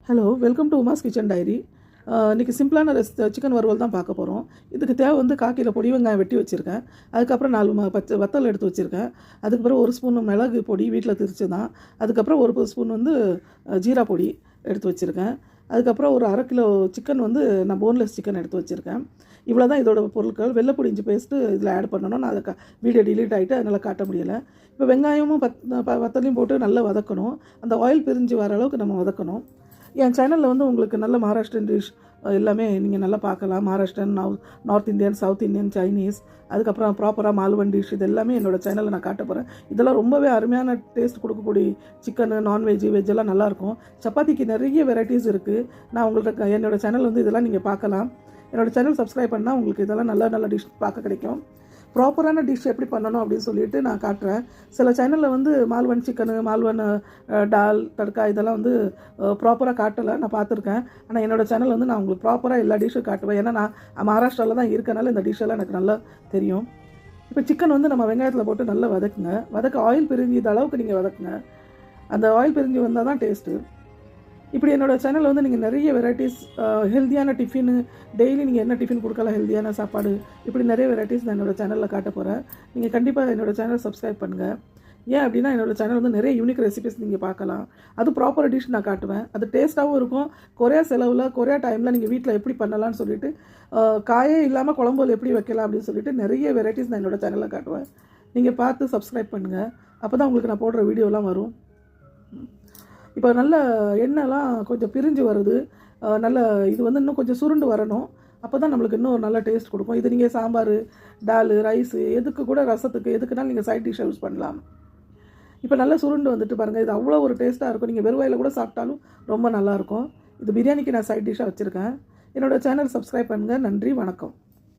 Hello, welcome to Uma's kitchen diary. இன்றைக்கி சிம்பிளான chicken வறுவல் தான் பார்க்க போகிறோம். இதுக்கு தேவை வந்து 1/4 கிலோ பொடி வெங்காயம் வெட்டி வச்சுருக்கேன். அதுக்கப்புறம் 4 பச்சை வத்தல் எடுத்து வச்சுருக்கேன். அதுக்கப்புறம் 1 ஸ்பூன் மிளகு பொடி வீட்டில் திரிச்சு தான். அதுக்கப்புறம் 1 ஸ்பூன் வந்து ஜீரா பொடி எடுத்து வச்சுருக்கேன். அதுக்கப்புறம் ஒரு 1/2 கிலோ சிக்கன் வந்து நான் போன்லெஸ் சிக்கன் எடுத்து வச்சுருக்கேன். இவ்வளோ தான் இதோட பொருட்கள். வெள்ளைப்பூடி இஞ்சி பேஸ்ட்டு இதில் ஆட் பண்ணணும். நான் அதை வீடியோ டிலீட் ஆகிட்டு அதனால் காட்ட முடியலை. இப்போ வெங்காயமும் வத்தலையும் போட்டு நல்லா வதக்கணும். அந்த ஆயில் பிரிஞ்சு வர அளவுக்கு நம்ம வதக்கணும். என் சேனலில் வந்து உங்களுக்கு நல்ல மகாராஷ்டிரன் டிஷ் எல்லாமே நீங்கள் நல்லா பார்க்கலாம். Maharashtrian, north Indian, south Indian, Chinese, அதுக்கப்புறம் ப்ராப்பராக மால்வன் டிஷ், இது எல்லாமே என்னோடய சேனலில் நான் காட்ட போகிறேன். இதெல்லாம் ரொம்பவே அருமையான டேஸ்ட் கொடுக்கக்கூடிய சிக்கனு, நான்வெஜ், வெஜ் எல்லாம் நல்லாயிருக்கும். சப்பாத்திக்கு நிறைய வெரைட்டிஸ் இருக்குது. நான் உங்களுக்கு என்னோடய சேனல் வந்து இதெல்லாம் நீங்கள் பார்க்கலாம். என்னோடய சேனல் சப்ஸ்கிரைப் பண்ணால் உங்களுக்கு இதெல்லாம் நல்ல டிஷ் பார்க்க கிடைக்கும். ப்ராப்பரான டிஷ் எப்படி பண்ணணும் அப்படின்னு சொல்லிட்டு நான் காட்டுறேன். சில சேனலில் வந்து மால்வன் சிக்கனு, மால்வன் டால், தட்கா இதெல்லாம் வந்து ப்ராப்பராக காட்டலை, நான் பார்த்துருக்கேன். ஆனால் என்னோடய சேனல் வந்து நான் உங்களுக்கு ப்ராப்பராக எல்லா டிஷ்ஷும் காட்டுவேன். ஏன்னா நான் மகாராஷ்டிராவில் தான் இருக்கனால இந்த டிஷ்ஷெல்லாம் எனக்கு நல்லா தெரியும். இப்போ சிக்கன் வந்து நம்ம வெங்காயத்தில் போட்டு நல்லா வதக்க ஆயில் பிரிஞ்சு இந்த அளவுக்கு நீங்கள் வதக்குங்க. அந்த ஆயில் பிரிஞ்சு வந்தால் தான் டேஸ்ட்டு. இப்படி என்னோடய சேனலில் வந்து நீங்கள் நிறைய வெரைட்டிஸ், ஹெல்த்தியான டிஃபின், டெய்லி நீங்கள் என்ன டிஃபின் கொடுக்கலாம், ஹெல்த்தியான சாப்பாடு, இப்படி நிறைய வெரைட்டிஸ் நான் என்னோடய சேனலில் காட்ட போகிறேன். நீங்கள் கண்டிப்பாக என்னோடய சேனல் சப்ஸ்கிரைப் பண்ணுங்கள். ஏன் அப்படின்னா என்னோடய சேனல் வந்து நிறைய யூனிக் ரெசிபிஸ் நீங்கள் பார்க்கலாம். அது ப்ராப்பர் டிஷ் நான் காட்டுவேன். அது டேஸ்ட்டாகவும் இருக்கும். குறையா செலவில், குறையா டைமில் நீங்கள் வீட்டில் எப்படி பண்ணலான்னு சொல்லிட்டு, காயே இல்லாமல் குழம்புல எப்படி வைக்கலாம் அப்படின்னு சொல்லிட்டு நிறைய வெரைட்டிஸ் நான் என்னோடய சேனலில் காட்டுவேன். நீங்கள் பார்த்து சப்ஸ்கிரைப் பண்ணுங்கள். அப்போ தான் உங்களுக்கு நான் போடுற வீடியோலாம் வரும். இப்போ நல்ல எண்ணெய்லாம் கொஞ்சம் பிரிஞ்சு வருது. நல்ல இது வந்து இன்னும் கொஞ்சம் சுருண்டு வரணும். அப்போ தான் நம்மளுக்கு இன்னும் நல்ல டேஸ்ட் கொடுக்கும். இது நீங்கள் சாம்பார், டால், ரைஸு, எதுக்கு கூட ரசத்துக்கு எதுக்குனாலும் நீங்கள் சைட் டிஷ் யூஸ் பண்ணலாம். இப்போ நல்லா சுருண்டு வந்துட்டு பாருங்கள். இது அவ்வளோ ஒரு டேஸ்ட்டாக இருக்கும். நீங்கள் வெறும் வாயில் கூட சாப்பிட்டாலும் ரொம்ப நல்லாயிருக்கும். இது பிரியாணிக்கு நான் சைட் டிஷ்ஷாக வச்சுருக்கேன். என்னோடய சேனல் சப்ஸ்கிரைப் பண்ணுங்கள். நன்றி, வணக்கம்.